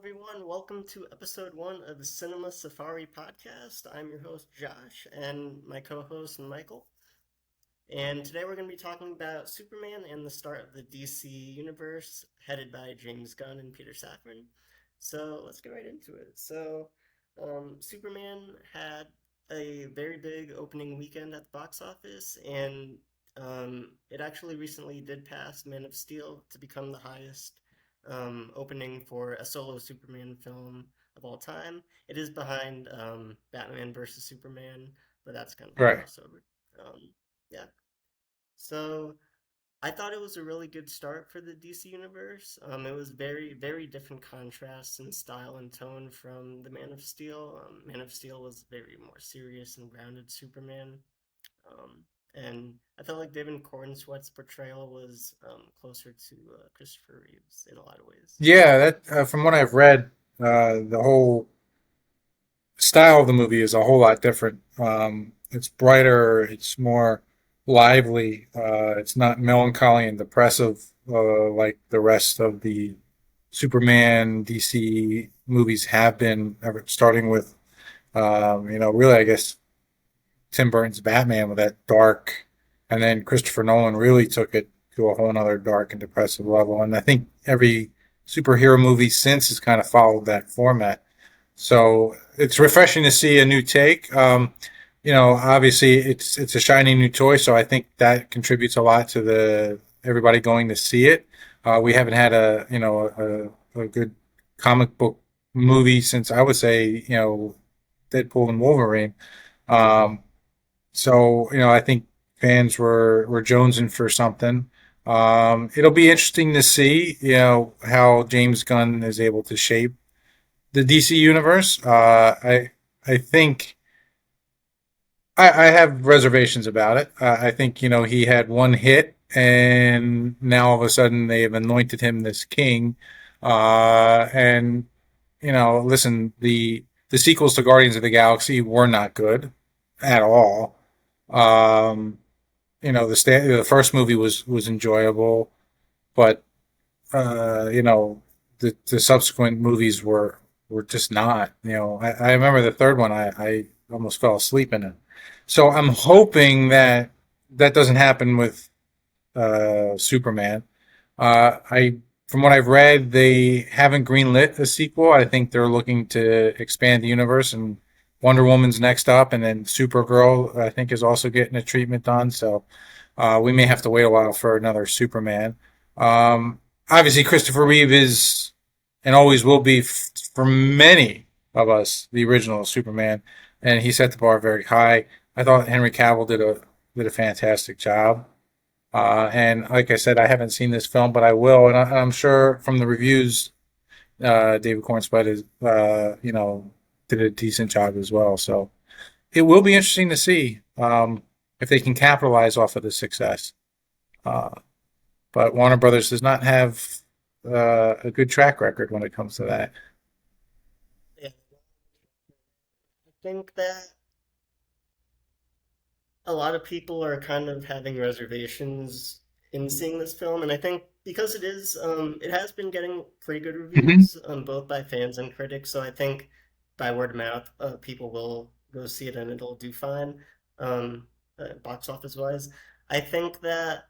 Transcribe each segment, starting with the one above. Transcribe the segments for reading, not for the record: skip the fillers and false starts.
everyone. Welcome to episode one of the Cinema Safari podcast. I'm your host, Josh, and my co host, Michael. And today we're going to be talking about Superman and the start of the DC universe, headed by James Gunn and Peter Safran. So let's get right into it. Superman had a very big opening weekend at the box office, and it actually recently did pass Man of Steel to become the highest opening for a solo Superman film of all time. It is behind Batman versus Superman, but that's kind of a Right. crossover. Yeah. So I thought it was a really good start for the DC universe. It was very, very different contrasts in style and tone from the Man of Steel. Man of Steel was very more serious and grounded Superman. And I felt like David Cornsweet's portrayal was closer to Christopher Reeves in a lot of ways. Yeah, that from what I've read, the whole style of the movie is a whole lot different. It's brighter, it's more lively. It's not melancholy and depressive like the rest of the Superman DC movies have been, starting with really, I guess Tim Burton's Batman with that dark, and then Christopher Nolan really took it to a whole nother dark and depressive level. And I think every superhero movie since has kind of followed that format. So it's refreshing to see a new take. Obviously it's a shiny new toy, so I think that contributes a lot to the everybody going to see it. We haven't had a good comic book movie since I would say Deadpool and Wolverine. Um, I think fans were jonesing for something. It'll be interesting to see, how James Gunn is able to shape the DC universe. I think I have reservations about it. I think he had one hit, and now all of a sudden they've anointed him this king. And listen, the sequels to Guardians of the Galaxy were not good at all. Um, the first movie was enjoyable, but the subsequent movies were just not. I remember the third one. I almost fell asleep in it. So I'm hoping that that doesn't happen with Superman. I From what I've read, they haven't greenlit a sequel. I think they're looking to expand the universe, and Wonder Woman's next up, and then Supergirl I think is also getting a treatment done. So we may have to wait a while for another Superman. Obviously, Christopher Reeve is and always will be for many of us the original Superman, and he set the bar very high. I thought Henry Cavill did a fantastic job. And like I said, I haven't seen this film, but I will, and I'm sure from the reviews, David Cornsweet is, did a decent job as well. So it will be interesting to see if they can capitalize off of the success. Uh, but Warner Brothers does not have a good track record when it comes to that. Yeah, I think that a lot of people are kind of having reservations in seeing this film, and I think because it has been getting pretty good Hmm. reviews, both by fans and critics. So I think by word of mouth, people will go see it, and it'll do fine, box office wise. I think that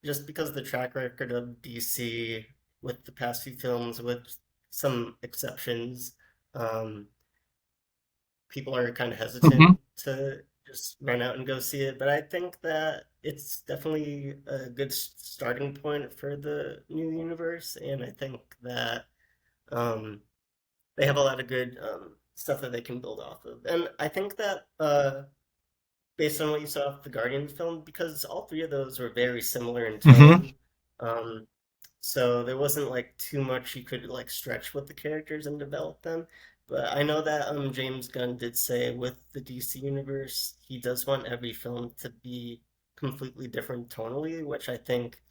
just because of the track record of DC with the past few films, with some exceptions, um, people are kind of hesitant Hmm. to just run out and go see it. But I think that it's definitely a good starting point for the new universe, and I think that um, they have a lot of good stuff that they can build off of. And I think that based on what you saw of the Guardian film, because all three of those were very similar in Hmm. tone. Um, so there wasn't like too much you could like stretch with the characters and develop them. But I know that James Gunn did say with the DC universe, he does want every film to be completely different tonally, which I think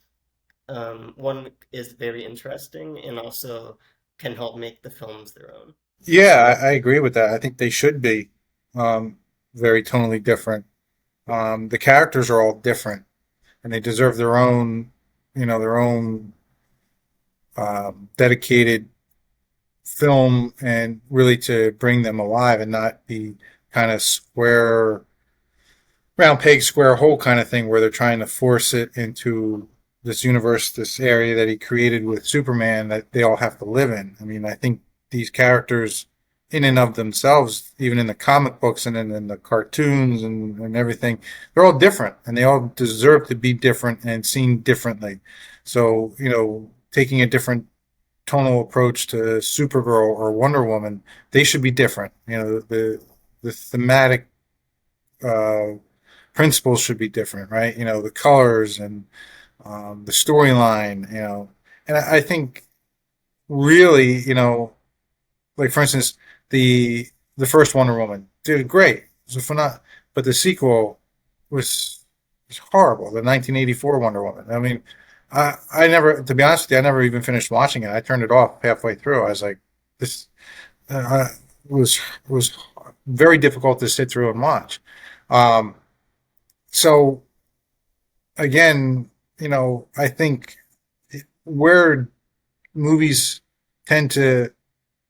one is very interesting and also can help make the films their own. Yeah, I agree with that. I think they should be um, very tonally different. The characters are all different, and they deserve their own dedicated film and really to bring them alive and not be kind of square, round peg, square hole kind of thing where they're trying to force it into this universe, this area that he created with Superman that they all have to live in. I mean, I think these characters, in and of themselves, even in the comic books and in the cartoons and everything, they're all different and they all deserve to be different and seen differently. So, taking a different tonal approach to Supergirl or Wonder Woman, they should be different. The thematic uh, principles should be different, right? The colors and the storyline, and I think really, like for instance, the the first Wonder Woman did great. It was a phenomenal, but the sequel was was horrible. The 1984 Wonder Woman. I mean, I never, to be honest with you, I never even finished watching it. I turned it off halfway through. I was like, this was very difficult to sit through and watch. Um, so again, I think where movies tend to,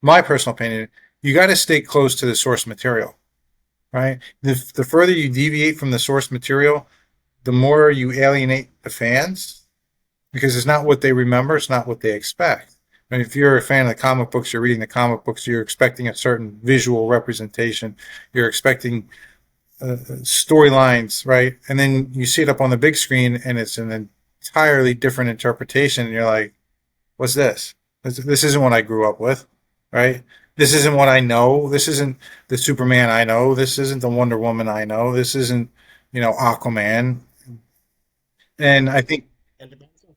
my personal opinion, you got to stay close to the source material, right? The further you deviate from the source material, the more you alienate the fans because it's not what they remember, it's not what they expect. And if you're a fan of the comic books, you're reading the comic books, you're expecting a certain visual representation, you're expecting storylines, right? And then you see it up on the big screen and it's an entirely different interpretation. And you're like, what's this? This isn't what I grew up with, right? This isn't what I know. This isn't the Superman I know. This isn't the Wonder Woman I know. This isn't, Aquaman. And I think, And depends on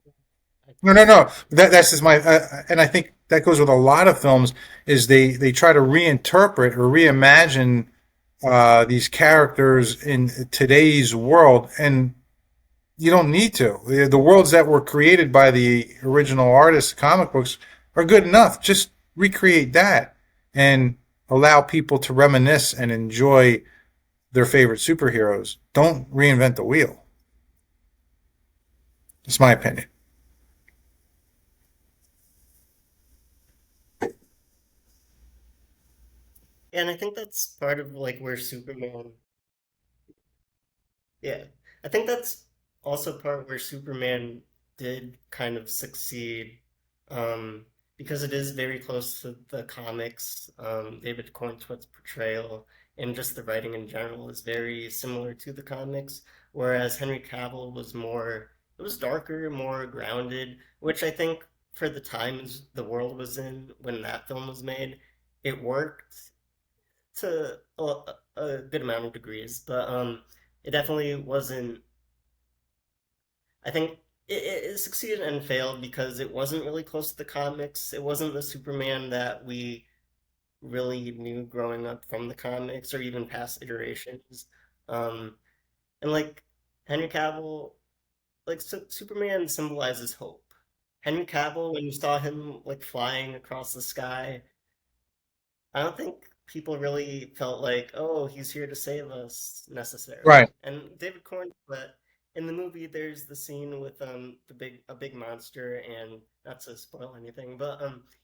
I no, no, no. That's just my, and I think that goes with a lot of films is they try to reinterpret or reimagine these characters in today's world, and you don't need to. The worlds that were created by the original artists, comic books, are good enough. Just recreate that and allow people to reminisce and enjoy their favorite superheroes. Don't reinvent the wheel. It's my opinion. and I think that's part of like where Superman. Yeah, I think that's also part where Superman did kind of succeed, um, because it is very close to the comics. David Cornsweet's portrayal and just the writing in general is very similar to the comics, whereas Henry Cavill was more, it was darker, more grounded, which I think for the times the world was in when that film was made, it worked to a good amount of degrees, but it definitely wasn't. I think it succeeded and failed because it wasn't really close to the comics. It wasn't the Superman that we really knew growing up from the comics or even past iterations. Um, and like Henry Cavill, like Superman symbolizes hope. Henry Cavill, when you saw him like flying across the sky, I don't think people really felt like, oh, he's here to save us Right. necessarily. And David Corn, but in the movie, there's the scene with a big monster, and not to spoil anything, but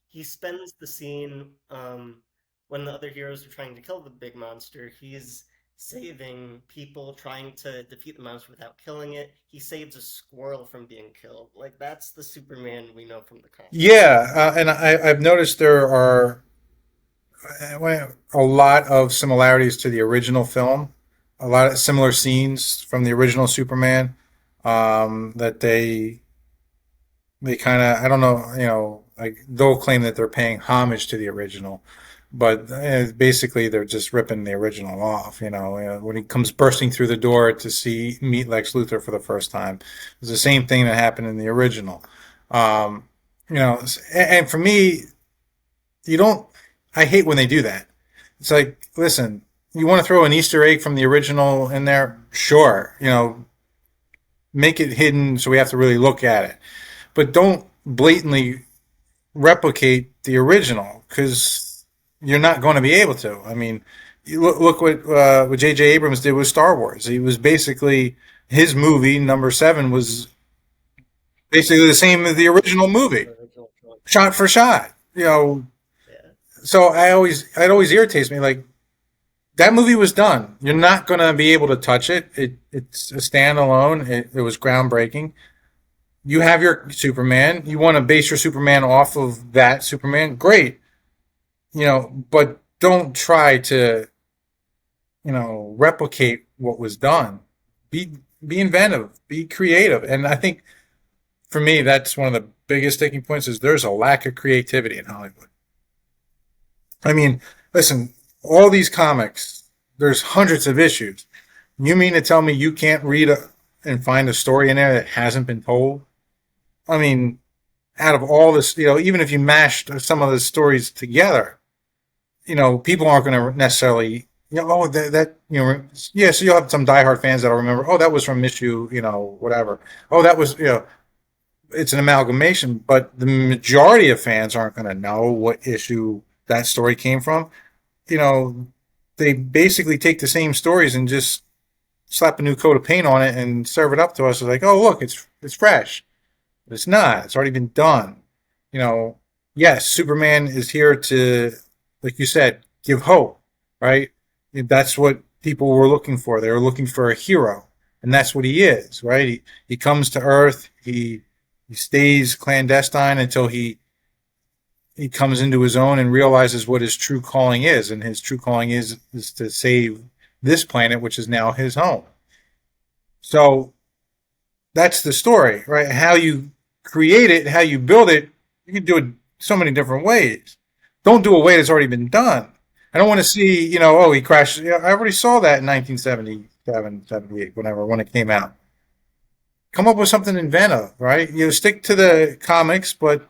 he spends the scene when the other heroes are trying to kill the big monster. He's saving people trying to defeat the monster without killing it. He saves a squirrel from being killed. Like that's the Superman we know from the comics. Yeah, and I've noticed there are a lot of similarities to the original film, a lot of similar scenes from the original Superman that they kind of, I don't know, like they'll claim that they're paying homage to the original, but basically they're just ripping the original off. When he comes bursting through the door to meet Lex Luthor for the first time, it's the same thing that happened in the original. Um, and for me, you don't. I hate when they do that. It's like, listen, you want to throw an Easter egg from the original in there? Sure. Make it hidden so we have to really look at it. But don't blatantly replicate the original because you're not going to be able to. I mean, you look what J.J. Abrams did with Star Wars. He was basically his movie number seven was basically the same as the original movie, The original trilogy. shot for shot. So it always irritates me. Like that movie was done. You're not gonna be able to touch it. It's a standalone. It was groundbreaking. You have your Superman. You want to base your Superman off of that Superman. Great, but don't try to replicate what was done. Be be inventive. Be creative. And I think for me, that's one of the biggest sticking points. Is there's a lack of creativity in Hollywood. I mean, listen, all these comics, there's hundreds of issues. You mean to tell me you can't and find a story in there that hasn't been told? I mean, out of all this, even if you mashed some of the stories together, people aren't going to necessarily, oh, yeah, so you'll have some diehard fans that'll remember, oh, that was from issue, whatever. Oh, that was, it's an amalgamation, but the majority of fans aren't going to know what issue that story came from. You know, they basically take the same stories and just slap a new coat of paint on it and serve it up to us. It's like, oh, look, it's fresh. But it's not. It's already been done. You know, yes, Superman is here to, like you said, give hope, right? That's what people were looking for. They were looking for a hero, and that's what he is, right? He comes to Earth. He stays clandestine until he comes into his own and realizes what his true calling is, and his true calling is to save this planet, which is now his home. So that's the story, right? How you create it, how you build it, you can do it so many different ways. Don't do a way that's already been done. I don't want to see, oh, he crashed. I already saw that in 1977, 78, whatever, when it came out. Come up with something inventive, right? Stick to the comics, but,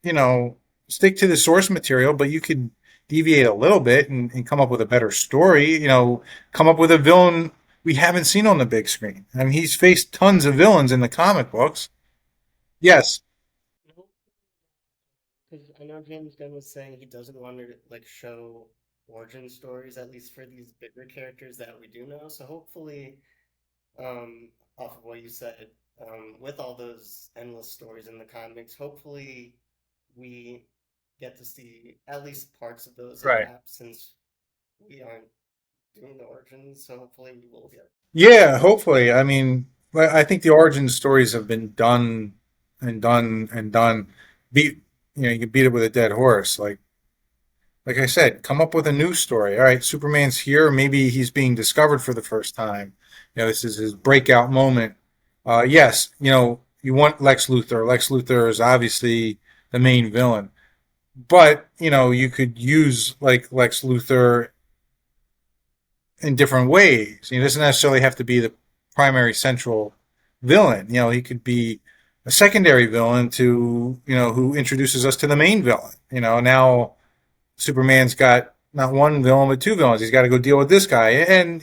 you know, stick to the source material, but you could deviate a little bit and come up with a better story, come up with a villain we haven't seen on the big screen. I mean, he's faced tons of villains in the comic books. Yes, Because I know James Gunn was saying he doesn't want to like show origin stories, at least for these bigger characters that we do know. So hopefully, off of what you said, with all those endless stories in the comics, hopefully we get to see at least parts of those right. adapt since we aren't doing the origins. So hopefully we will get. Yeah, hopefully. I mean, I think the origin stories have been done and done and done. Beat, you can beat it with a dead horse. Like I said, come up with a new story. All right, Superman's here. Maybe he's being discovered for the first time. This is his breakout moment. Yes, you want Lex Luthor. Lex Luthor is obviously the main villain, but you could use like Lex Luthor in different ways. He doesn't necessarily have to be the primary central villain. He could be a secondary villain to who introduces us to the main villain. Now Superman's got not one villain but two villains. He's got to go deal with this guy, and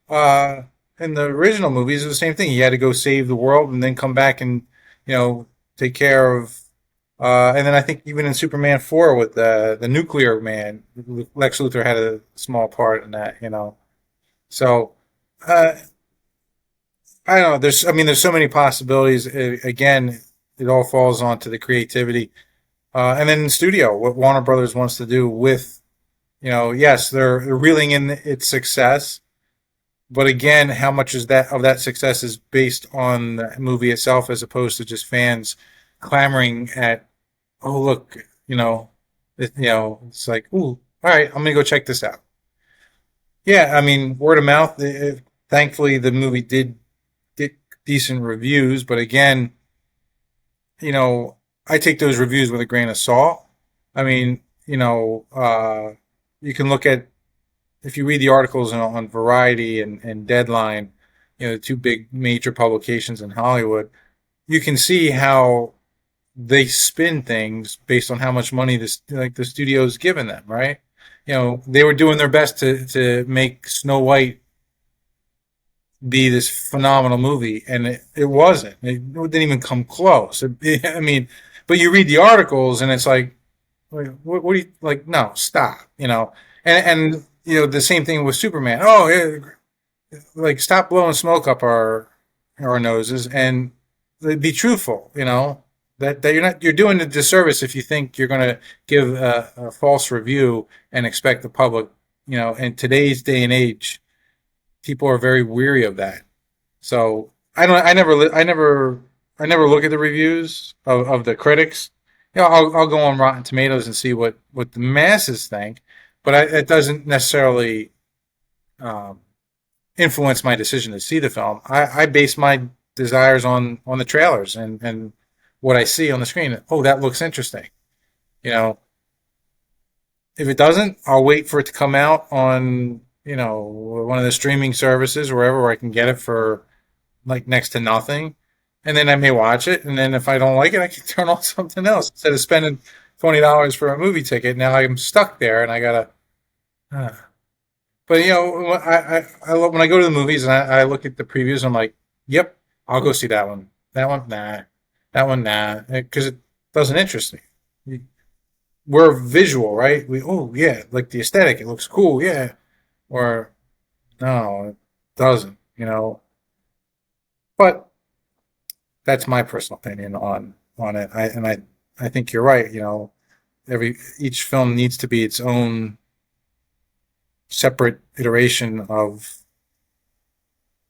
uh, in the original movies, it was the same thing. He had to go save the world and then come back and take care of. And then I think even in Superman 4 with the nuclear man, Lex Luthor had a small part in that. So uh, I don't know. There's so many possibilities. Again, it all falls onto the creativity. And then in studio, what Warner Brothers wants to do with, yes, they're reeling in its success, but again, how much is that of that success is based on the movie itself, as opposed to just fans clamoring at, oh look, it's like, ooh, all right, I'm gonna go check this out. Yeah, I mean, word of mouth. Thankfully, the movie did get decent reviews, but again, I take those reviews with a grain of salt. I mean, you can look at if you read the articles on Variety and Deadline, the two big major publications in Hollywood, you can see how they spin things based on how much money the studio's given them, right? They were doing their best to make Snow White be this phenomenal movie, and it wasn't. It didn't even come close. I mean, but you read the articles, and it's like, what do you like? No, stop. And the same thing with Superman. Oh, like stop blowing smoke up our noses and be truthful. That you're doing a disservice if you think you're going to give a false review and expect the public, in today's day and age, people are very weary of that. So I never look at the reviews of the critics. I'll go on Rotten Tomatoes and see what the masses think, but it doesn't necessarily um, influence my decision to see the film. I base my desires on the trailers and what I see on the screen. Oh, that looks interesting. You know, if it doesn't, I'll wait for it to come out on one of the streaming services, wherever where I can get it for like next to nothing, and then I may watch it. And then if I don't like it, I can turn on something else instead of spending $20 for a movie ticket. Now I'm stuck there, and I gotta. Uh. But when I go to the movies and I look at the previews, I'm like, yep, I'll go see that one. That one, nah. That one, nah, because it doesn't interest me. We're visual, right? Oh yeah, like the aesthetic, it looks cool, yeah. Or no, it doesn't. But that's my personal opinion on it. I think you're right. Each film needs to be its own separate iteration of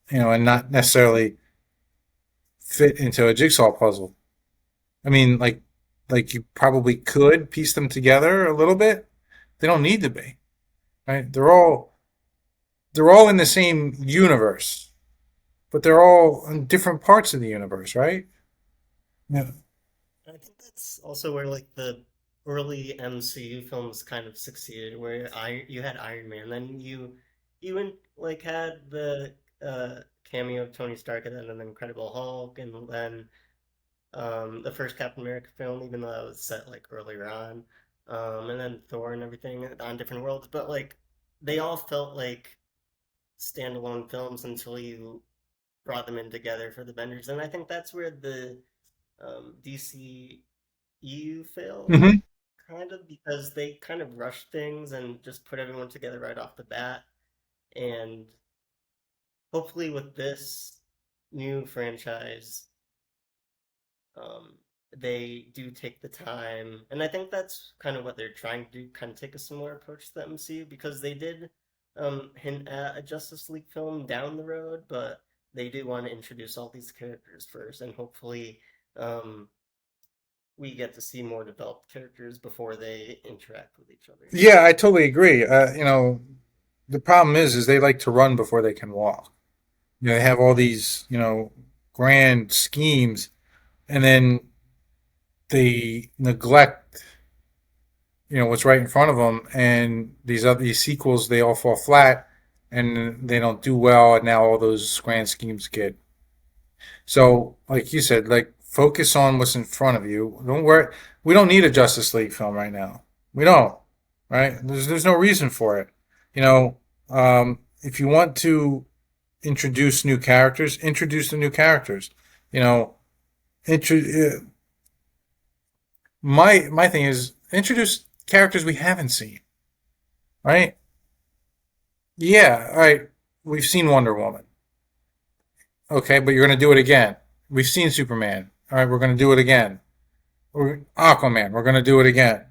and not necessarily fit into a jigsaw puzzle. I mean, like you probably could piece them together a little bit. They don't need to be, right? They're all in the same universe, but they're all in different parts of the universe, right? Yeah. I think that's also where like the early MCU films kind of succeeded, where you had Iron Man, then you like had the cameo of Tony Stark and then an Incredible Hulk, and then the first Captain America film, even though that was set like earlier on, and then Thor and everything on different worlds, but like they all felt like standalone films until you brought them in together for the Avengers, and I think that's where the DCU failed, Hmm. kind of, because they kind of rushed things and just put everyone together right off the bat. And hopefully, with this new franchise, um, they do take the time, and I think that's kind of what they're trying to do, kind of take a similar approach to the MCU, because they did hint at a Justice League film down the road, but they do want to introduce all these characters first, and hopefully um, we get to see more developed characters before they interact with each other. Yeah, I totally agree. The problem is they like to run before they can walk. They have all these, grand schemes, and then they neglect, what's right in front of them, and these sequels they all fall flat, and they don't do well, and now all those grand schemes get. So, like you said, like focus on what's in front of you. Don't worry. We don't need a Justice League film right now. We don't, right? There's no reason for it. If you want to introduce the new characters. You know, intro, my thing is introduce characters we haven't seen, right? Yeah, all right. We've seen Wonder Woman. Okay, but you're going to do it again. We've seen Superman. All right, we're going to do it again. Aquaman, we're going to do it again.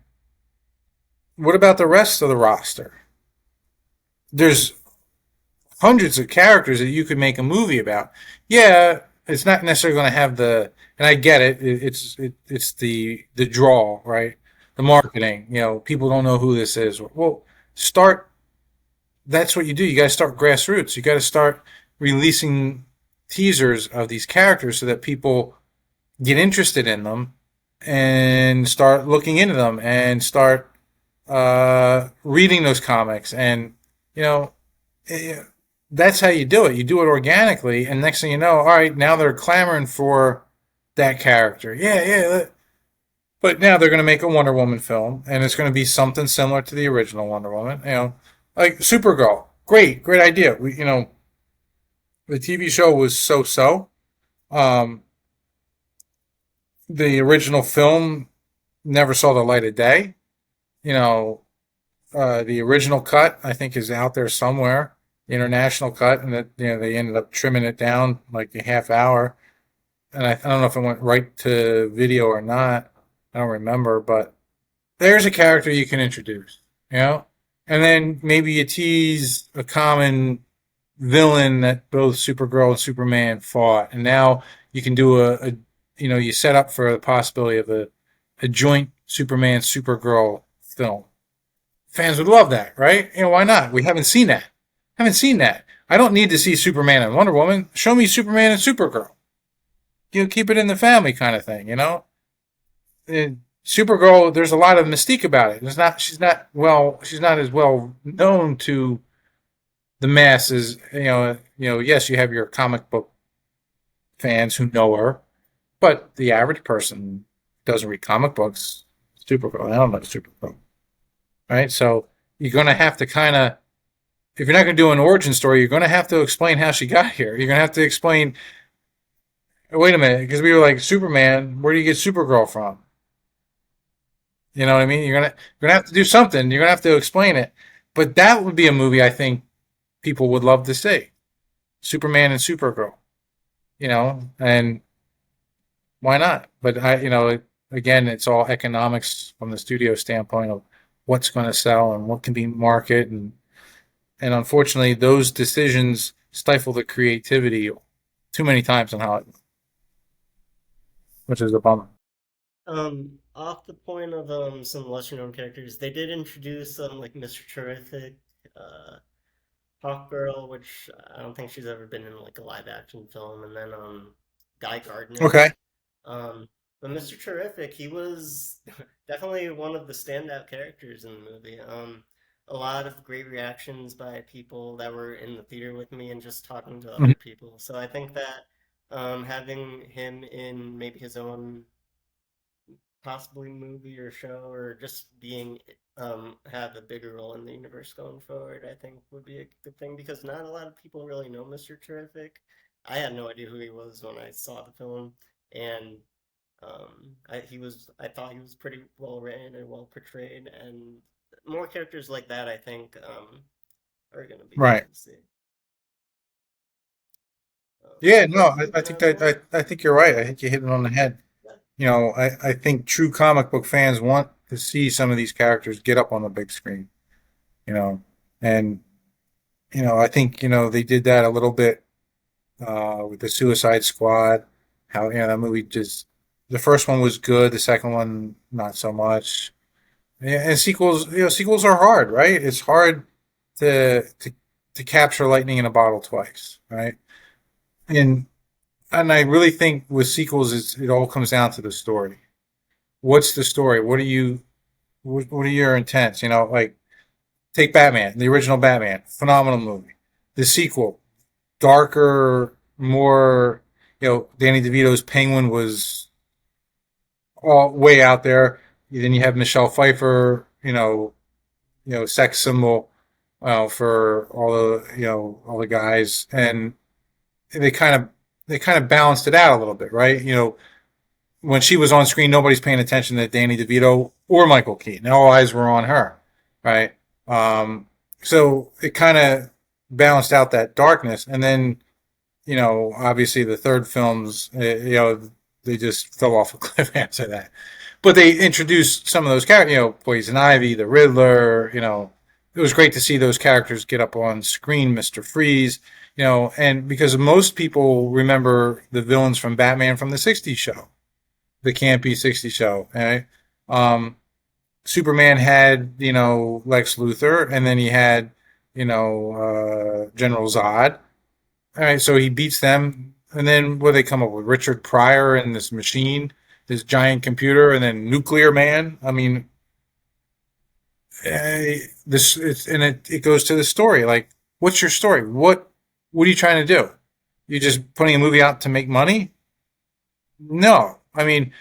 What about the rest of the roster? There's hundreds of characters that you could make a movie about. Yeah, it's not necessarily going to have and I get it. It's the draw, right? The marketing. People don't know who this is. Well, start. That's what you do. You got to start grassroots. You got to start releasing teasers of these characters so that people get interested in them and start looking into them and start reading those comics. And you know, eh, that's how you do it. You do it organically, and next thing you know, all right, now they're clamoring for that character. Yeah, yeah. But now they're going to make a Wonder Woman film, and it's going to be something similar to the original Wonder Woman. Like Supergirl. Great, great idea. The TV show was so-so. Um, the original film never saw the light of day. You know, the original cut I think is out there somewhere, the international cut, and that they ended up trimming it down like a half hour. and I don't know if it went right to video or not. I don't remember, but there's a character you can introduce, you know, and then maybe you tease a common villain that both Supergirl and Superman fought, and now you can do you set up for the possibility of a joint Superman Supergirl film. Fans would love that, right? Why not? We haven't seen that. Haven't seen that. I don't need to see Superman and Wonder Woman. Show me Superman and Supergirl. Keep it in the family kind of thing, Supergirl, there's a lot of mystique about it. She's not as well known to the masses. Yes, you have your comic book fans who know her, but the average person doesn't read comic books. Supergirl, I don't know Supergirl, right? So you're going to have to kind of, if you're not going to do an origin story, you're going to have to explain how she got here. You're going to have to explain. Wait a minute, because we were like Superman. Where do you get Supergirl from? You know what I mean? You're gonna have to do something. You're gonna have to explain it. But that would be a movie I think people would love to see. Superman and Supergirl. And why not? But again, it's all economics from the studio standpoint of what's going to sell and what can be market, and unfortunately, those decisions stifle the creativity too many times in Hollywood, which is a bummer. Off the point of some lesser known characters, they did introduce like Mr. Terrific, uh, Hawk Girl, which I don't think she's ever been in like a live action film, and then Guy Gardner. Okay. Um, but Mr. Terrific, he was definitely one of the standout characters in the movie. A lot of great reactions by people that were in the theater with me and just talking to Mhm. other people. So I think that having him in maybe his own possibly movie or show or just being have a bigger role in the universe going forward, I think would be a good thing because not a lot of people really know Mr. Terrific. I had no idea who he was when I saw the film, and I thought he was pretty well written and well portrayed, and more characters like that I think are gonna be Right. good to see. Yeah, no, I Moving think on more. I think you're right. I think you hit it on the head. Yeah. I think true comic book fans want to see some of these characters get up on the big screen, you know, and I think they did that a little bit with the Suicide Squad. How that movie just the first one was good, the second one not so much. And sequels, sequels are hard, right? It's hard to to to capture lightning in a bottle twice, right? And I really think with sequels, it all comes down to the story. What's the story? What are your intents? Like take Batman, the original Batman, phenomenal movie. The sequel, darker, more. Danny DeVito's Penguin was all way out there. Then you have Michelle Pfeiffer, sex symbol, for all the guys, and they kind of they kind of balanced it out a little bit, right? When she was on screen, nobody's paying attention to Danny DeVito or Michael Keaton. All eyes were on her, right? Um, so it kind of balanced out that darkness, and then obviously the third films, they just fell off a cliff after that. But they introduced some of those characters, Poison Ivy, the Riddler. It was great to see those characters get up on screen, Mister Freeze. And because most people remember the villains from Batman from the '60s show, the campy '60s show, right? Um, Superman had Lex Luthor, and then he had General Zod. All right, so he beats them, and then what do they come up with? Richard Pryor and this machine, this giant computer, and then Nuclear Man. I mean, it goes to the story. Like, what's your story? What are you trying to do? You just putting a movie out to make money? No, I mean,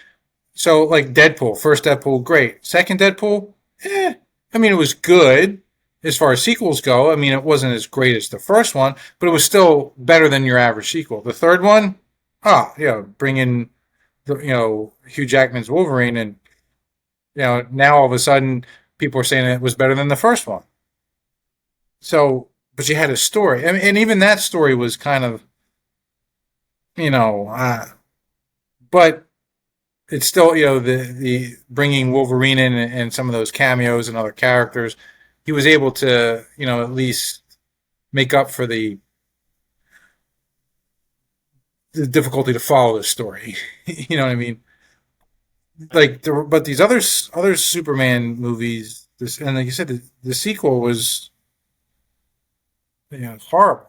so like Deadpool, first Deadpool, great. Second Deadpool, I mean, it was good as far as sequels go. I mean, it wasn't as great as the first one, but it was still better than your average sequel. The third one, bring in Hugh Jackman's Wolverine, and now all of a sudden people are saying it was better than the first one. So, but you had a story, and even that story was kind of, you know, uh, but it's still, the bringing Wolverine in and some of those cameos and other characters, he was able to, at least make up for the difficulty to follow the story. You know what I mean? I Like, agree. but these other Superman movies, and like you said, the sequel was, horrible.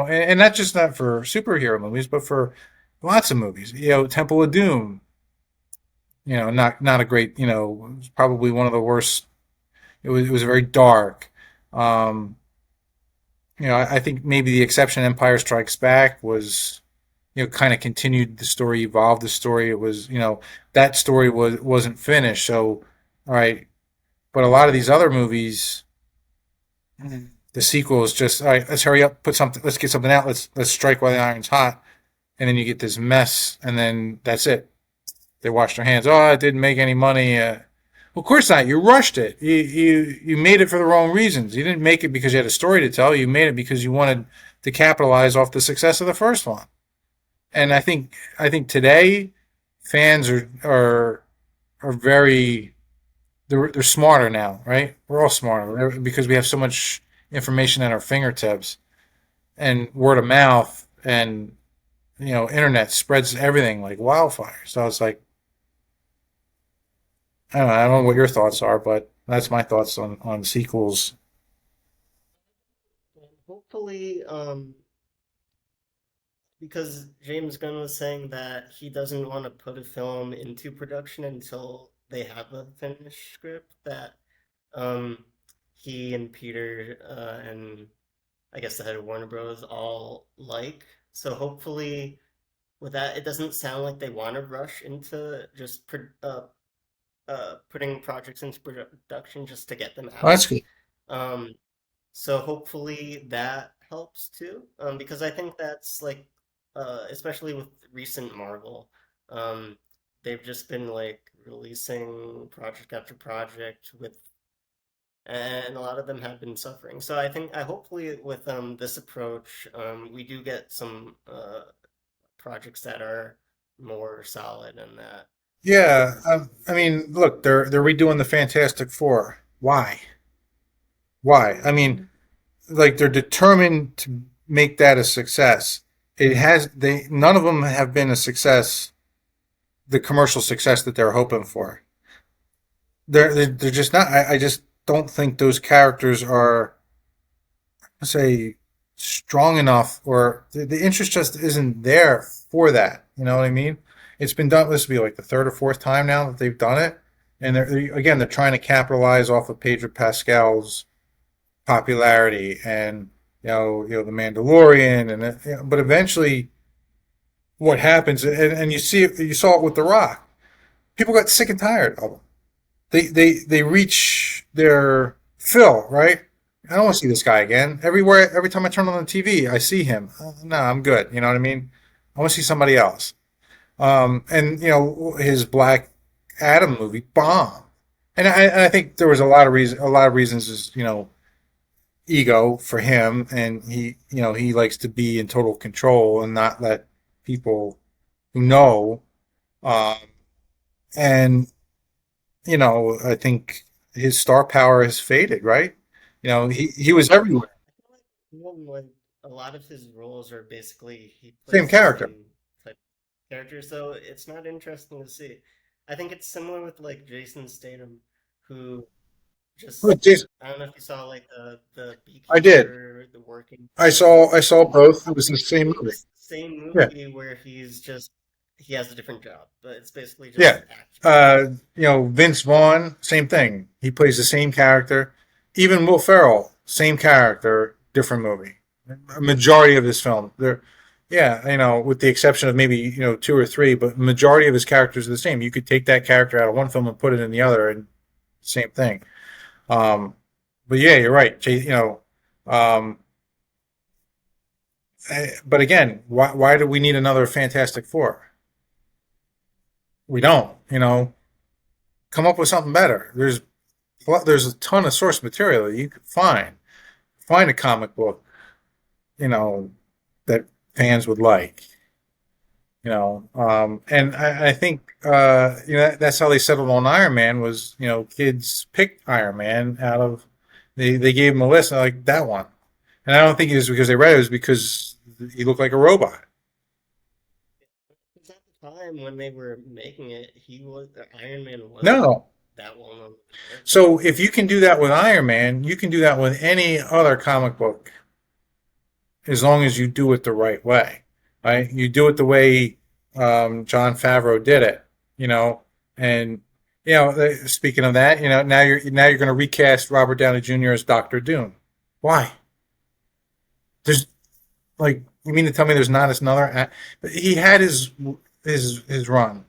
And not just not for superhero movies, but for lots of movies. Temple of Doom. Not a great. It was probably one of the worst. It was very dark. Um, I think maybe the exception Empire Strikes Back was, kind of continued the story, evolved the story. It was, that story wasn't finished. So, all right, but a lot of these other movies, the sequel is just, all right, let's hurry up, let's get something out, let's strike while the iron's hot, and then you get this mess, and then that's it. They wash their hands. Oh, it didn't make any money. Well, of course not. You rushed it. You made it for the wrong reasons. You didn't make it because you had a story to tell. You made it because you wanted to capitalize off the success of the first one. And I think today fans are very, they're smarter now, right? We're all smarter because we have so much information at our fingertips, and word of mouth and internet spreads everything like wildfire. So it's like, I don't know what your thoughts are, but that's my thoughts on sequels. And hopefully, because James Gunn was saying that he doesn't want to put a film into production until they have a finished script, that um, he and Peter and I guess the head of Warner Bros. All like. So hopefully, with that, it doesn't sound like they want to rush into just putting projects into production just to get them Well, out. that's good. Um, so hopefully that helps too, because I think that's like, especially with recent Marvel, um, they've just been like releasing project after project and a lot of them have been suffering. So I hopefully with this approach, we do get some projects that are more solid and that. Yeah, I mean, look, they're redoing the Fantastic Four. Why? Why? I mean, like they're determined to make that a success. They none of them have been a success, the commercial success that they're hoping for. They're just not. I just don't think those characters are, say, strong enough, or the interest just isn't there for that. You know what I mean? It's been done. This will be like the third or fourth time now that they've done it, and again they're trying to capitalize off of Pedro Pascal's popularity and the Mandalorian, and but eventually what happens, and you saw it with The Rock. People got sick and tired of him. They reach their fill, right? I don't want to see this guy again. Every time I turn on the TV, I see him. No, I'm good. You know what I mean? I want to see somebody else. And his Black Adam movie bombed, and I think there was a lot of reasons is ego for him, and he likes to be in total control and not let people who know. Um, and I think his star power has faded, right? He was everywhere. I feel like even like a lot of his roles are basically he Same plays the character. same type of character, so it's not interesting to see. I think it's similar with like Jason Statham, who Look, just Jason, I don't know if you saw like the I did. Beekeeper, the Working I saw it's both. It was the same basically the movie. same Yeah. movie where he has a different job, but it's basically Yeah. just acting. Vince Vaughn, same thing. He plays the same character. Even Will Ferrell, same character, different movie. A majority of his film, yeah, with the exception of maybe two or three, but majority of his characters are the same. You could take that character out of one film and put it in the other, and same thing. Um, but yeah, you're right. Um, but again, why do we need another Fantastic Four? We don't. Come up with something better. There's a ton of source material that you could find. Find a comic book, you know, that fans would like. And I think that's how they settled on Iron Man was kids picked Iron Man out of they gave him a list and like that one, and I don't think it was because they read it, it was because he looked like a robot. Because at the time when they were making it, Iron Man wasn't No, that well known of a character. so if you can do that with Iron Man, you can do that with any other comic book as long as you do it the right way, right? You do it the way John Favreau did it, you know, and speaking of that, now you're going to recast Robert Downey Jr. as Doctor Doom. Why? There's like you mean to tell me there's not another? He had his run.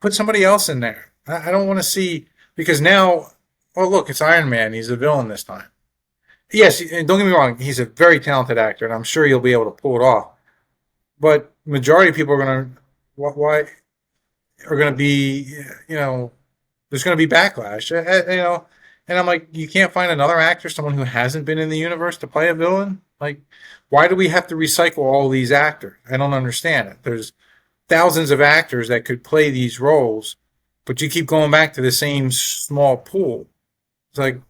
Put somebody else in there. I don't want to see because now. Oh look, it's Iron Man. He's a villain this time. Yes, and don't get me wrong. He's a very talented actor, and I'm sure he'll be able to pull it off. But majority of people are going to why are going to be there's going to be backlash. And I'm like, you can't find another actor, someone who hasn't been in the universe, to play a villain. Like, why do we have to recycle all these actors? I don't understand it. There's thousands of actors that could play these roles, but you keep going back to the same small pool. It's like,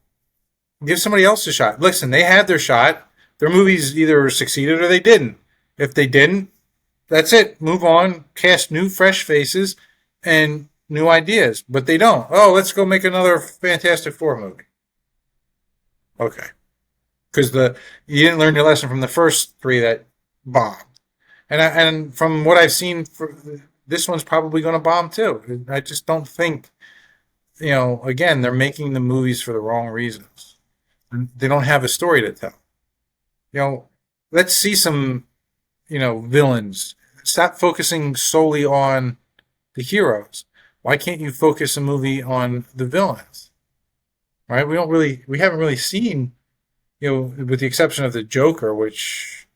give somebody else a shot. Listen, they had their shot. Their movies either succeeded or they didn't. If they didn't, that's it. Move on. Cast new, fresh faces and new ideas. But they don't. Oh, let's go make another Fantastic Four movie. Okay, because the you didn't learn your lesson from the first three that bombed. And from what I've seen, this one's probably going to bomb too. I just don't think Again, they're making the movies for the wrong reasons. They don't have a story to tell. You know, let's see some villains. Stop focusing solely on the heroes. Why can't you focus a movie on the villains? Right? We haven't really seen, with the exception of the Joker, which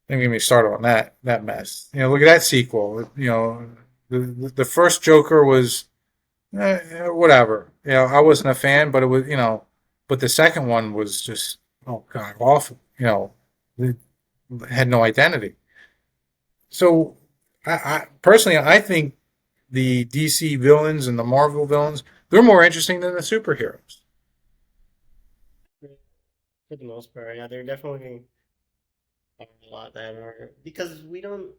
don't get me started on that mess. Look at that sequel. The first Joker was whatever. I wasn't a fan, but it was but the second one was just oh god awful. It had no identity. So I personally I think the DC villains and the Marvel villains they're more interesting than the superheroes. For the most part, yeah, there definitely are a lot that are because we don't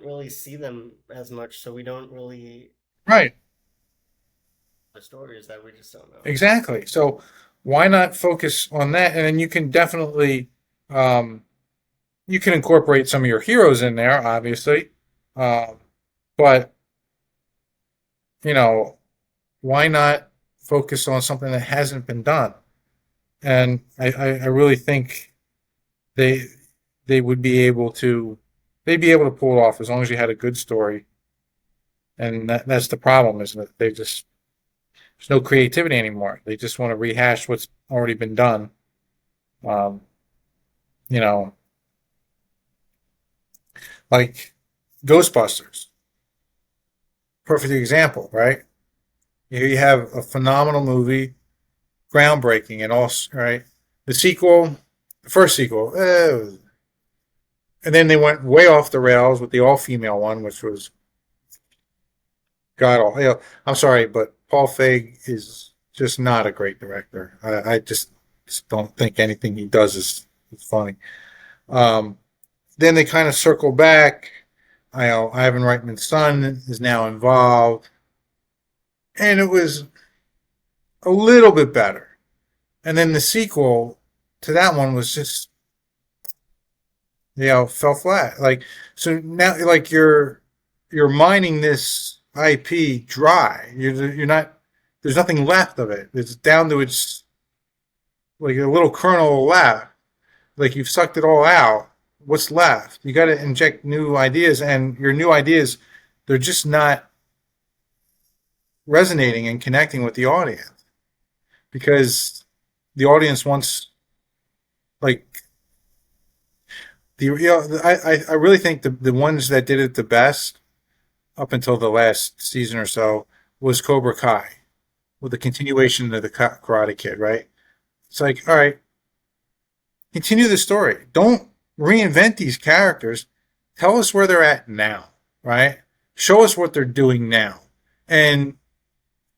really see them as much, so we don't really Right. the stories that we just don't know. Exactly. So why not focus on that? And then um, you can incorporate some of your heroes in there, obviously. Um, but you know, why not focus on something that hasn't been done? And I really think they they would be able to they'd be able to pull it off as long as you had a good story. And that's the problem, isn't it? There's no creativity anymore. They just want to rehash what's already been done. Um, you know, like Ghostbusters, perfect example, right? Here you have a phenomenal movie, groundbreaking, and all right. The sequel, the first sequel, and then they went way off the rails with the all-female one, which was god awful. I'm sorry, but Paul Feig is just not a great director. I just don't think anything he does is funny. Um, then they kind of circle back. Ivan Reitman's son is now involved, and it was a little bit better. And then the sequel to that one was just fell flat. Like so now, like you're mining this IP dry. You're not. There's nothing left of it. It's down to its like a little kernel left. Like you've sucked it all out. What's left? You got to inject new ideas, and your new ideas, they're just not resonating and connecting with the audience because the audience wants like I really think the ones that did it the best up until the last season or so was Cobra Kai with the continuation of the Karate Kid, right? It's like, all right, continue the story. Don't reinvent these characters. Tell us where they're at now. right? Show us what they're doing now. And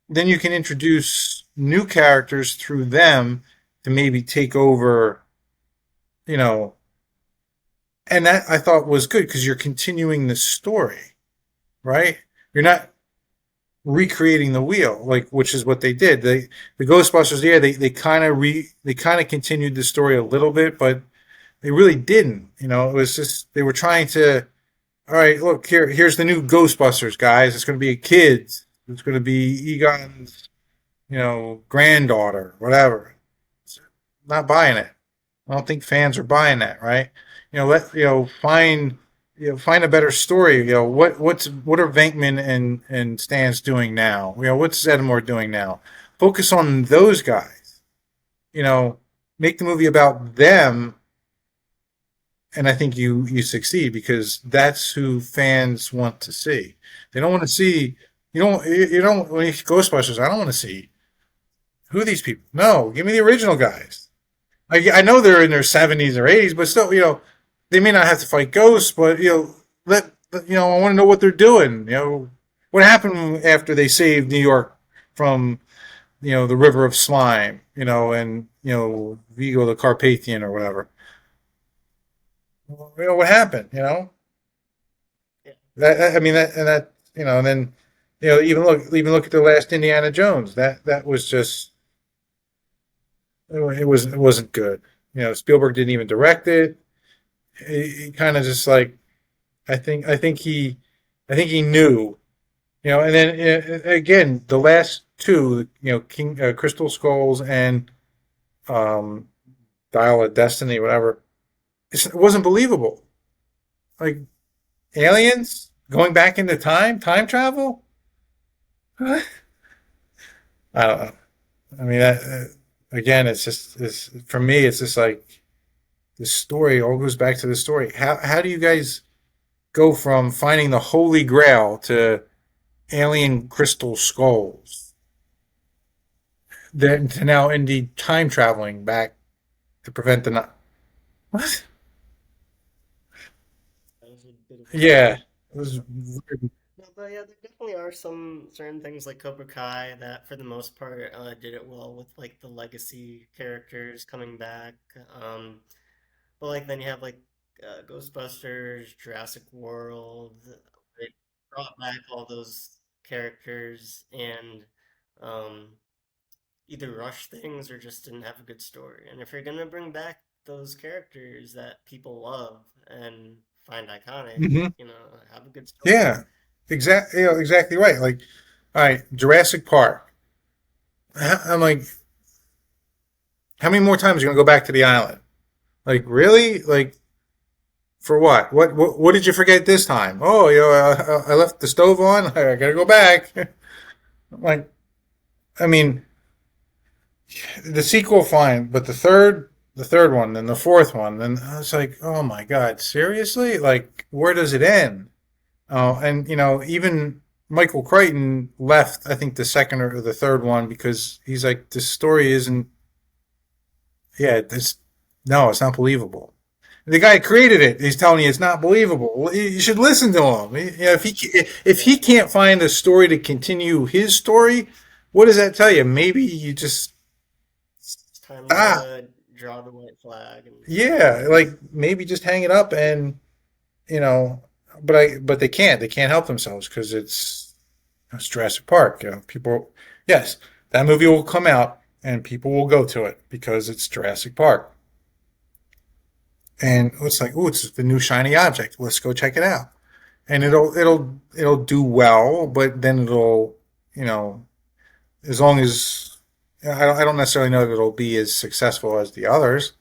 then you can introduce new characters through them to maybe take over, you know, and that I thought was good because you're continuing the story, right? You're not recreating the wheel, like which is what they did. The Ghostbusters, yeah, they kind of continued the story a little bit, but they really didn't. It was just they were trying to. All right, look here's the new Ghostbusters, guys. It's going to be a kid. It's going to be Egon's, granddaughter, whatever. Not buying it. I don't think fans are buying that, right? Let find find a better story. What are Venkman and Stan's doing now? What's Zedmore doing now? Focus on those guys. You know, make the movie about them, and I think you succeed because that's who fans want to see. They don't want to see you don't when you Ghostbusters. I don't want to see who are these people. No, give me the original guys. I know they're in their 70s or 80s, but still, they may not have to fight ghosts, but I want to know what they're doing. What happened after they saved New York from the river of slime, and Vigo the Carpathian or whatever. What happened? Yeah. I mean and then even look at the last Indiana Jones. That was just it wasn't good. Spielberg didn't even direct it. He kind of just like I think he knew. And then again the last two, King Crystal Skulls and um, Dial of Destiny, whatever. It wasn't believable. Like aliens going back into time travel. I don't know. I mean, again, it's for me. It's just like the story all goes back to the story. How do you guys go from finding the Holy Grail to alien crystal skulls, then to now indeed time traveling back to prevent the what? That was a bit of a Yeah, stretch. it was weird. No, but yeah, there definitely are some certain things like Cobra Kai that, for the most part, did it well with like the legacy characters coming back. Um, but like then you have like Ghostbusters, Jurassic World. They brought back all those characters and um, either rushed things or just didn't have a good story. And if you're gonna bring back those characters that people love and find iconic, Hmm. have a good story. Yeah, exactly right. Like, all right, Jurassic Park. I'm like, how many more times are you gonna go back to the island? Like, really? Like, for what? What did you forget this time? Oh, I left the stove on. I gotta go back. Like, I mean, the sequel, fine, but the third one, and the fourth one, and I was like, oh my god, seriously? Like, where does it end? Oh, and even Michael Crichton left. I think the second or the third one because he's like, this story isn't. Yeah, this. No, it's not believable. The guy who created it, he's telling you it's not believable. Well, you should listen to him. If he can't find a story to continue his story, what does that tell you? Maybe you just It's time ah to draw the white flag and yeah, like maybe just hang it up and you know. But they can't help themselves because it's Jurassic Park. People, yes, that movie will come out and people will go to it because it's Jurassic Park. And it's like, oh, it's the new shiny object. Let's go check it out. And it'll do well, but then you know, as long as I don't necessarily know that it'll be as successful as the others.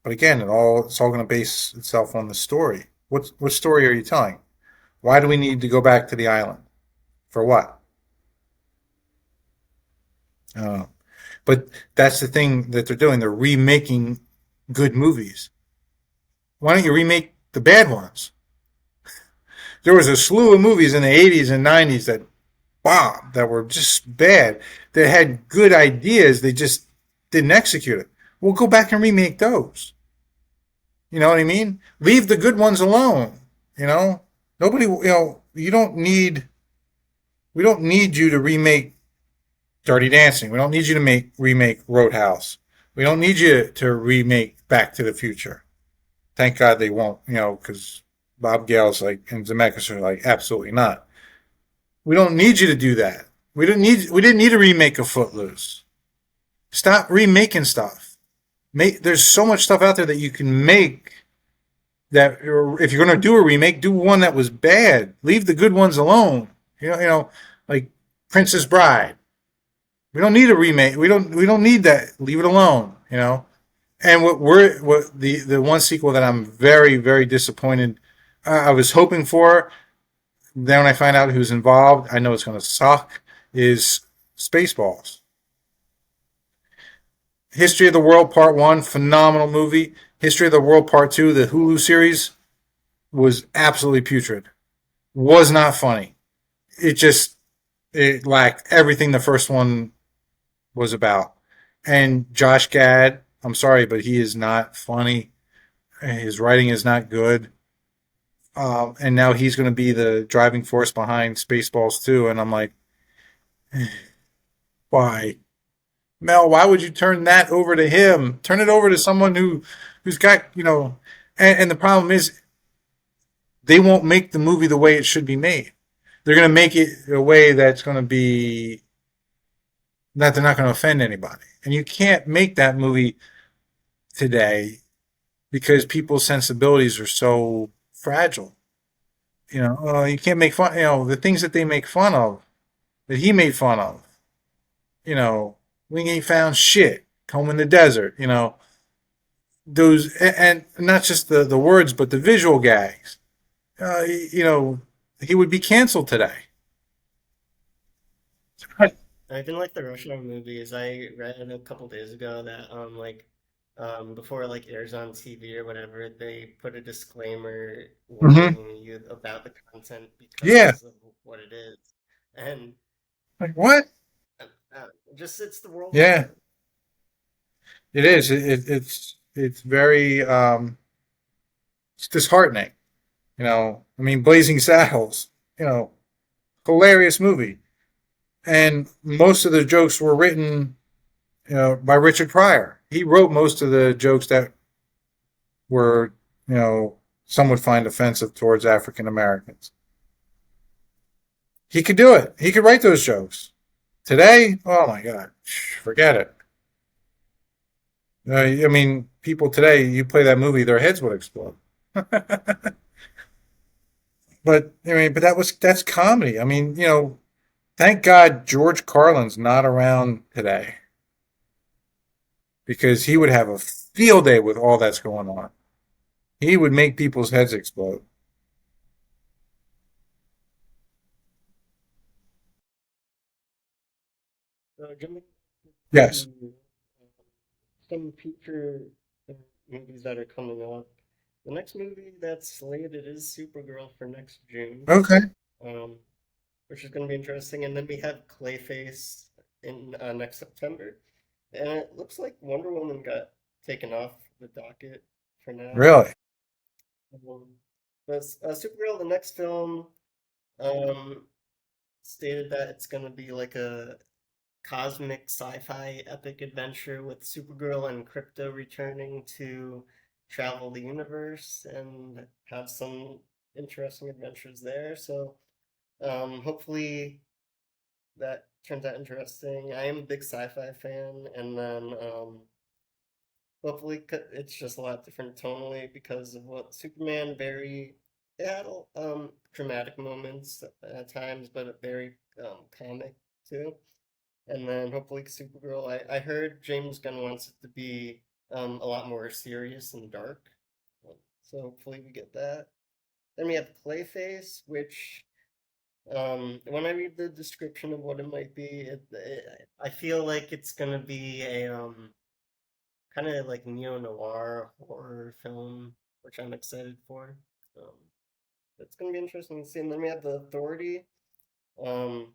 But again, it's all going to base itself on the story. What story are you telling? Why do we need to go back to the island? For what? Uh, but that's the thing that they're doing. They're remaking good movies. Why don't you remake the bad ones? There was a slew of movies in the 80s and 90s that bombed, that were just bad, that had good ideas. They just didn't execute it. We'll go back and remake those. You know what I mean? Leave the good ones alone. You know? Nobody, you don't need. We don't need you to remake Dirty Dancing. We don't need you to remake Roadhouse. We don't need you to remake Back to the Future. Thank God they won't, because Bob Gale's like and Zemeckis are like absolutely not. We don't need you to do that. We didn't need a remake of Footloose. Stop remaking stuff. There's so much stuff out there that you can make that if you're going to do a remake, do one that was bad. Leave the good ones alone. Like Princess Bride. We don't need a remake. We don't need that. Leave it alone. And what the one sequel that I'm very very disappointed. I was hoping for. Then when I find out who's involved, I know it's going to suck. Is Spaceballs. History of the World Part One, phenomenal movie. History of the World Part Two, the Hulu series, was absolutely putrid. Was not funny. It just it lacked everything the first one was about. And Josh Gad, I'm sorry, but he is not funny. His writing is not good. And now he's going to be the driving force behind Spaceballs too. And I'm like, why, Mel? Why would you turn that over to him? Turn it over to someone who's got. And the problem is they won't make the movie the way it should be made. They're going to make it a way that's going to be that they're not going to offend anybody. And you can't make that movie today because people's sensibilities are so fragile. You can't make fun. The things that they make fun of, that he made fun of. We ain't found shit. Home in the desert. Those and not just the words, but the visual gags. He would be canceled today. I didn't like the Rush Hour movies. I read a couple days ago that before like airs on TV or whatever, they put a disclaimer Mm-hmm. warning you about the content Yeah. because of what it is. And Like what? uh, uh, just it's the world we Yeah, live it is. It's very it's disheartening. I mean, Blazing Saddles. Hilarious movie, and most of the jokes were written by Richard Pryor. He wrote most of the jokes that were some would find offensive towards African Americans. He could do it. He could write those jokes. Today, oh my God, forget it. I mean, people today, you play that movie, their heads would explode. But I mean, but that's comedy. I mean, thank God George Carlin's not around today because he would have a field day with all that's going on. He would make people's heads explode. in. So jumping Yes. to some future uh, movies that are coming up. The next movie that's slated is Supergirl for next June, Okay. um, which is going to be interesting. And then we have Clayface in next September. And it looks like Wonder Woman got taken off the docket for now. Really? Um, but Supergirl, the next film, um, stated that it's going to be like a cosmic sci-fi epic adventure with Supergirl and Krypto returning to travel the universe and have some interesting adventures there. So hopefully that turns out interesting. I am a big sci-fi fan, and then hopefully it's just a lot different tonally because of what Superman very it had dramatic moments at times, but very comic too. And then hopefully Supergirl. I heard James Gunn wants it to be a lot more serious and dark. So hopefully we get that. Then we have Clayface, which when I read the description of what it might be, I feel like it's gonna be a kind of like neo-noir horror film, which I'm excited for. Um, it's gonna be interesting to see. And then we have the Authority. Um,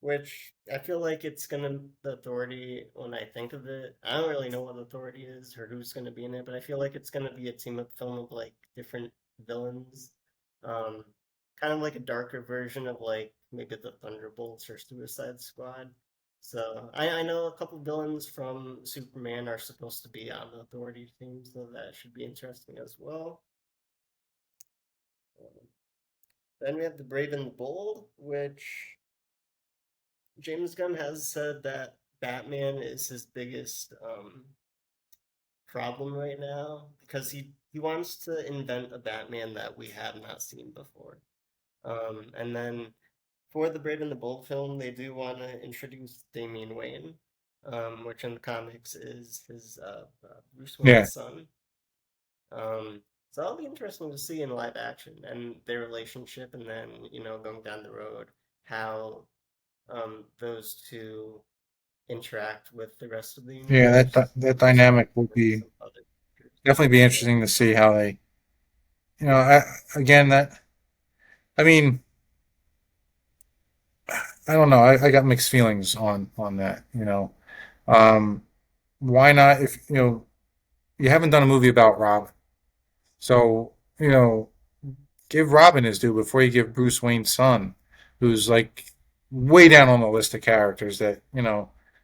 which I feel like it's gonna the authority when I think of it. I don't really know what the authority is or who's gonna be in it, but I feel like it's gonna be a team up film of like different villains. Um, Kind of like a darker version of like maybe the Thunderbolts or Suicide Squad. So I know a couple villains from Superman are supposed to be on the Authority team, so that should be interesting as well. Um, then we have the Brave and the Bold, which James Gunn has said that Batman is his biggest problem right now because he wants to invent a Batman that we have not seen before. And then for the Brave and the Bold film, they do want to introduce Damian Wayne, which in the comics is his Bruce Yeah, Wayne's son. So that'll be interesting to see in live action and their relationship, and then going down the road how those two interact with the rest of the yeah, universe, that especially dynamic will with be some other characters. definitely be interesting to see how they, again, I mean, I don't know. I got mixed feelings on that. Um, why not? If you haven't done a movie about Robin, so give Robin his due before you give Bruce Wayne's son, who's like way down on the list of characters that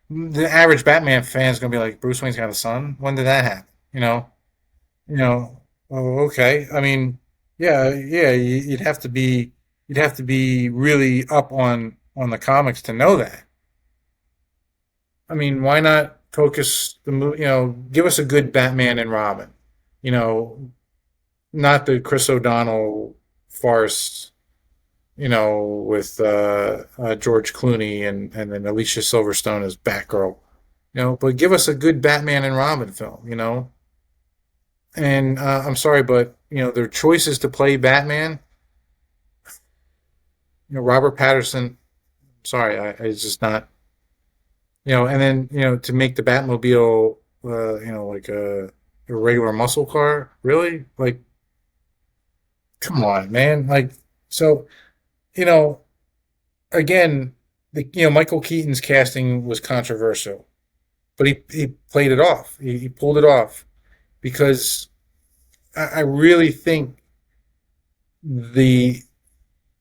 the average Batman fan is gonna be like, Bruce Wayne's got a son. When did that happen? You know. Oh, okay. I mean, yeah, yeah. You'd have to be really up on the comics to know that. I mean, why not focus the movie? Give us a good Batman and Robin. You know, not the Chris O'Donnell farce. With George Clooney and then Alicia Silverstone as Batgirl. But give us a good Batman and Robin film. And I'm sorry, but their choices to play Batman. Robert Patterson. Sorry, it's just not. And then to make the Batmobile, like a regular muscle car. Really, like, come on, man. Like, so you know, again, Michael Keaton's casting was controversial, but he played it off. He pulled it off because I really think the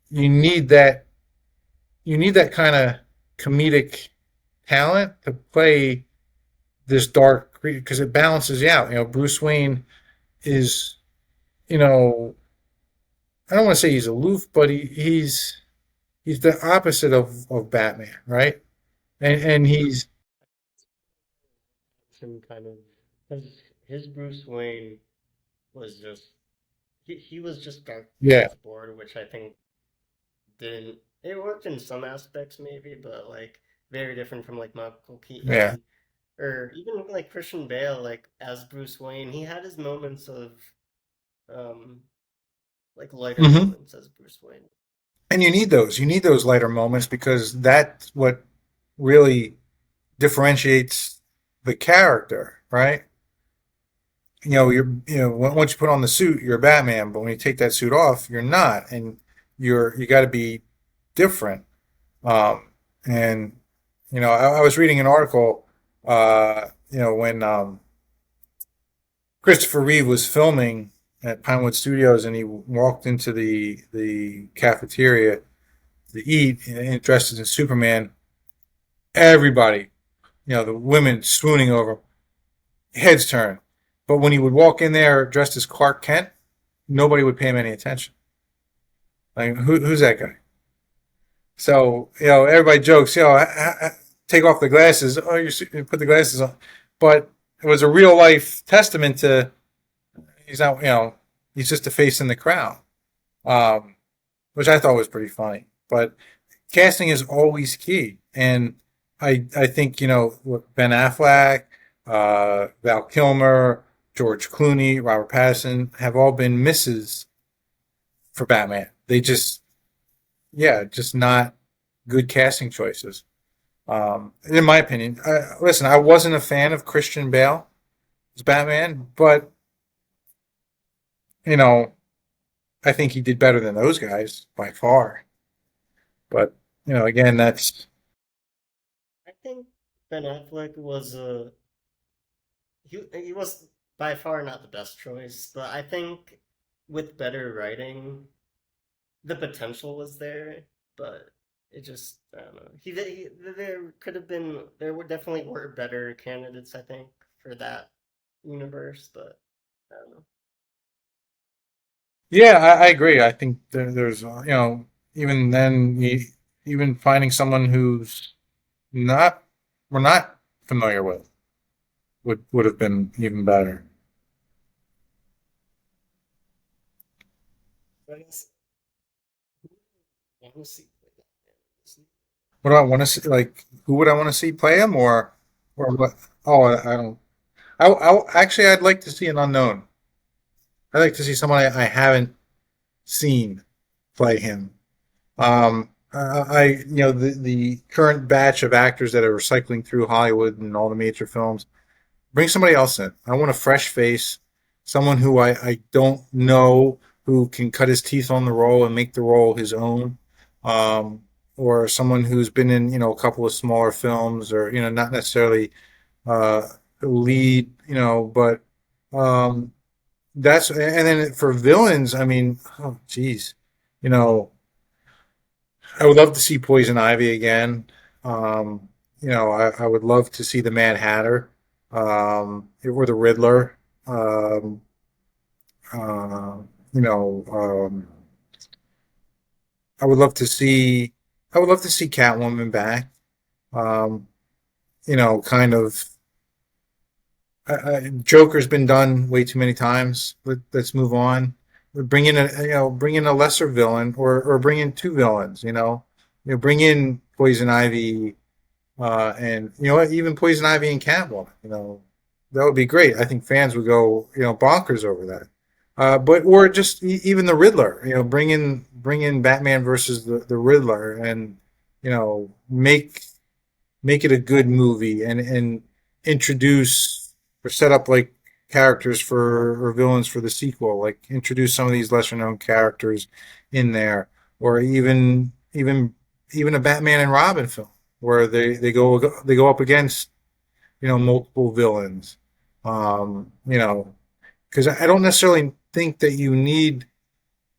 you need that you need that kind of comedic talent to play this dark because it balances you out. Bruce Wayne is, you know, I don't want to say he's aloof, but he's the opposite of Batman, right? And he's Him kind of because his Bruce Wayne was just he was just dark yeah, across the board, which I think didn't it worked in some aspects maybe, but like very different from like Michael yeah. Keaton or even like Christian Bale, like as Bruce Wayne, he had his moments of um like lighter Hmm. moments as Bruce Wayne. And you need those. You need those lighter moments because that's what really differentiates the character, right? Once you put on the suit, you're Batman, but when you take that suit off, you're not, and you got to be different. And I was reading an article, when Christopher Reeve was filming at Pinewood Studios, and he walked into the cafeteria to eat, and dressed as Superman. Everybody, the women swooning over him, heads turn. But when he would walk in there dressed as Clark Kent, nobody would pay him any attention. Like, who's that guy? So everybody jokes, take off the glasses. Oh, you put the glasses on, but it was a real life testament to he's not, he's just a face in the crowd, um, which I thought was pretty funny. But casting is always key, and I think Ben Affleck, Val Kilmer, George Clooney, Robert Pattinson have all been misses for Batman. They just just not good casting choices. In my opinion, listen, I wasn't a fan of Christian Bale as Batman, but you know, I think he did better than those guys by far. But again, that's I think Ben Affleck was a he was by far not the best choice, but I think with better writing, the potential was there, but it just I don't know. There could have been there were definitely were better candidates I think for that universe, but I don't know. Yeah, I agree. I think there's, even then, even finding someone who's not we're not familiar with would have been even better. I guess honestly, What do I want to see? Like, who would I want to see play him, or what? Oh, I don't. Actually, I'd like to see an unknown. I'd like to see someone I haven't seen play him. The current batch of actors that are cycling through Hollywood and all the major films, bring somebody else in. I want a fresh face, someone who I don't know, who can cut his teeth on the role and make the role his own. Um, or someone who's been in, a couple of smaller films, or, not necessarily lead, but um, and then for villains, I mean, oh, geez, you know, I would love to see Poison Ivy again. I would love to see the Mad Hatter, or the Riddler. Um, uh, you know, um, I would love to see, I would love to see Catwoman back. Um, kind of. Joker's been done way too many times. Let's move on. Bring in a lesser villain, or bring in two villains. Bring in Poison Ivy, and even Poison Ivy and Catwoman. That would be great. I think fans would go bonkers over that. But or just even the Riddler. Bring in Batman versus the Riddler, and make it a good movie, and introduce or set up like characters for or villains for the sequel, like introduce some of these lesser known characters in there, or even a Batman and Robin film where they go up against multiple villains. Because I don't necessarily think that you need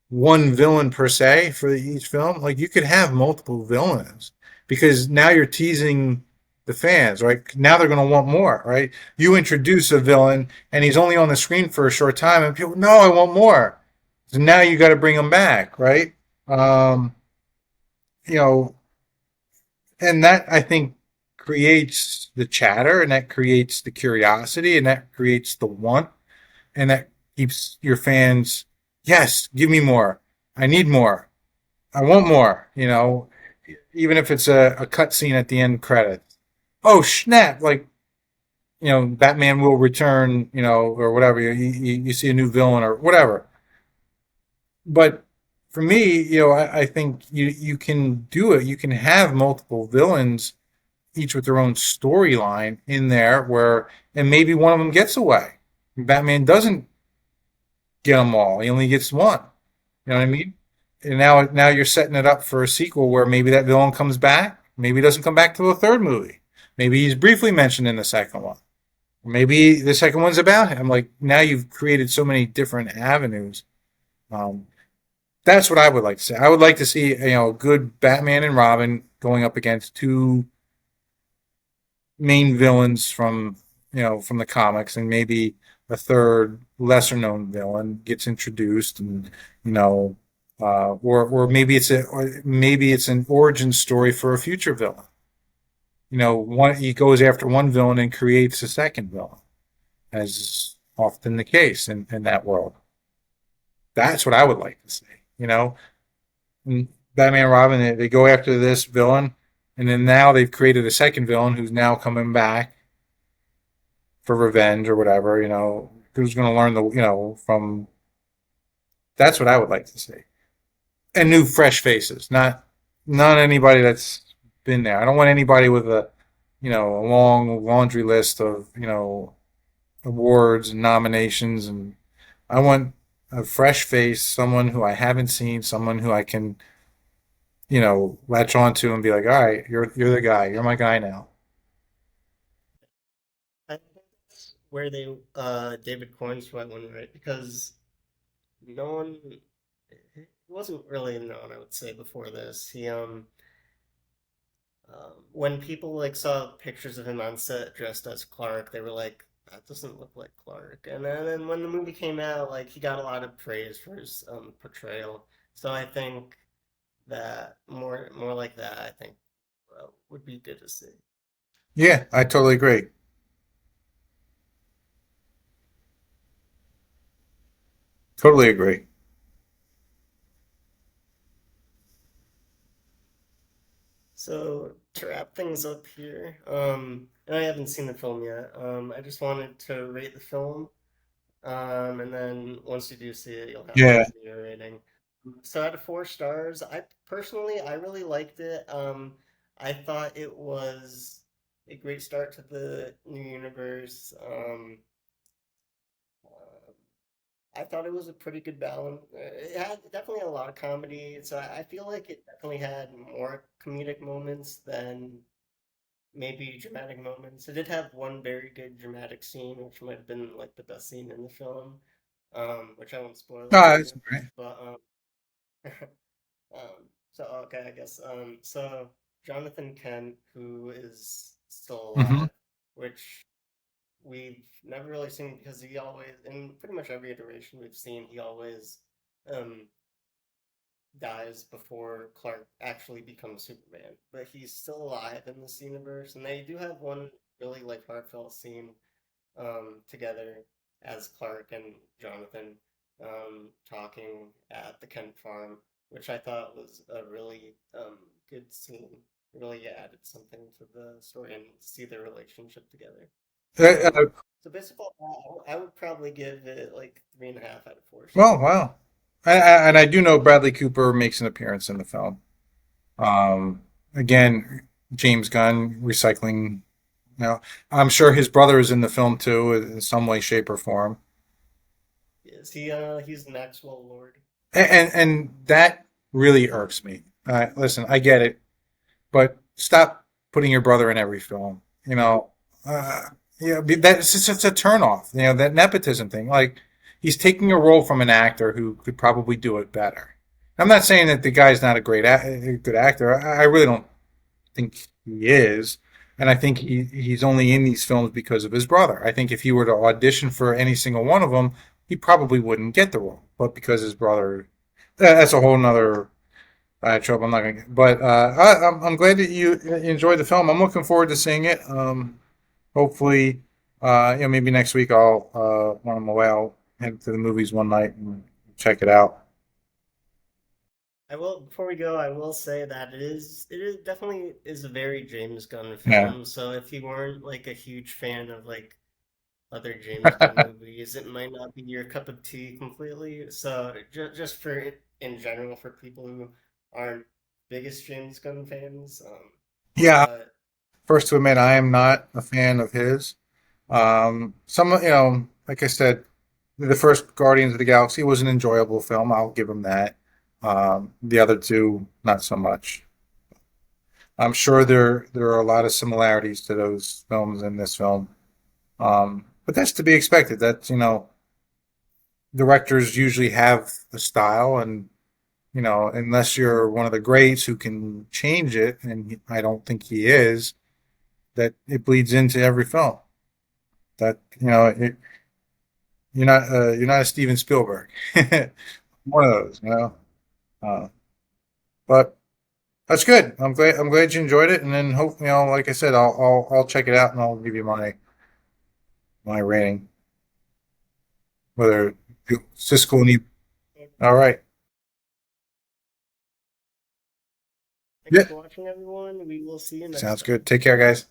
one villain per se for each film. Like, you could have multiple villains, because now you're teasing the fans, right? Now they're going to want more, right? You introduce a villain and he's only on the screen for a short time, and people, no, I want more. So now you got to bring him back, right? Um, you know, and that, I think, creates the chatter, and that creates the curiosity, and that creates the want, and that keeps your fans, yes, give me more. I need more. I want more, even if it's a cut scene at the end credits. Oh, snap. Like, Batman will return, or whatever. You see a new villain or whatever. But for me, I think you can do it. You can have multiple villains, each with their own storyline in there, and maybe one of them gets away. Batman doesn't get them all. He only gets one. You know what I mean? And now you're setting it up for a sequel where maybe that villain comes back. Maybe he doesn't come back to the third movie. Maybe he's briefly mentioned in the second one. Maybe the second one's about him. Like, now you've created so many different avenues. Um, that's what I would like to see. I would like to see a good Batman and Robin going up against two main villains from the comics, and maybe a third lesser known villain gets introduced, and or maybe it's an origin story for a future villain. One he goes after one villain and creates a second villain, as is often the case in that world. That's what I would like to see. you know and Batman and Robin, they go after this villain, and then now they've created a second villain who's now coming back for revenge or whatever. Who's going to learn from. That's what I would like to see. And new, fresh faces, not anybody that's been there. I don't want anybody with a long laundry list of awards and nominations, and I want a fresh face, someone who I haven't seen, someone who I can latch onto and be like, all right, you're the guy, you're my guy now. I think that's where David Cornswell went right because no one he wasn't really known, I would say, before this. When people like saw pictures of him on set dressed as Clark, they were like, "That doesn't look like Clark." And then when the movie came out, like he got a lot of praise for his portrayal. So I think that more like that, I think would be good to see. Yeah, I totally agree. Totally agree. So to wrap things up here, and I haven't seen the film yet. I just wanted to rate the film. And then once you do see it, you'll have to Yeah. give me your rating. So out of 4 stars, I really liked it. I thought it was a great start to the new universe. Uh, I thought it was a pretty good balance. It had definitely a lot of comedy, so I feel like it definitely had more comedic moments than maybe dramatic moments. It did have one very good dramatic scene, which might have been like the best scene in the film, which I won't spoil for That's you. great. But so okay, I guess so Jonathan Kent, who is still Hmm. alive, which we've never really seen because he always, in pretty much every iteration we've seen, he always um dies before Clark actually becomes Superman. But he's still alive in this universe, and they do have one really like heartfelt scene together as Clark and Jonathan talking at the Kent farm, which I thought was a really good scene. It really added something to the story and to see their relationship together. Uh, uh, So based on that, I would probably give it like 3.5 out of four well, stars. wow. And I do know Bradley Cooper makes an appearance in the film. Um, Again, James Gunn recycling. You know, I'm sure his brother is in the film too, in some way, shape, or form. Is he? He's Maxwell Lord. And that really irks me. Listen, I get it, but stop putting your brother in every film. Uh, yeah, that's just it's a turnoff. That nepotism thing. Like he's taking a role from an actor who could probably do it better. I'm not saying that the guy's not a good actor. I really don't think he is, and I think he's only in these films because of his brother. I think if he were to audition for any single one of them, he probably wouldn't get the role. But because his brother, that's a whole nother trouble. I'm not gonna get. But I'm glad that you enjoyed the film. I'm looking forward to seeing it. Hopefully, maybe next week when I'm away, I'll head to the movies one night and check it out. I will, before we go, I will say that it is definitely is a very James Gunn Yeah. film. So if you weren't like a huge fan of like other James Gunn movies, it might not be your cup of tea completely. So just for in general for people who aren't biggest James Gunn fans, Yeah. but First to admit, I am not a fan of his. Like I said, the first Guardians of the Galaxy was an enjoyable film. I'll give him that. The other two, not so much. I'm sure there are a lot of similarities to those films in this film, but that's to be expected. That's directors usually have a style, and unless you're one of the greats who can change it, and I don't think he is, that it bleeds into every film. That you're not a Steven Spielberg, one of those, Uh, but that's good. I'm glad you enjoyed it, and then hope like I said, I'll check it out and I'll give you my rating. Whether Cisco and you. All right. thanks Yeah. for watching, everyone. We will see you next Sounds time. good. Take care, guys.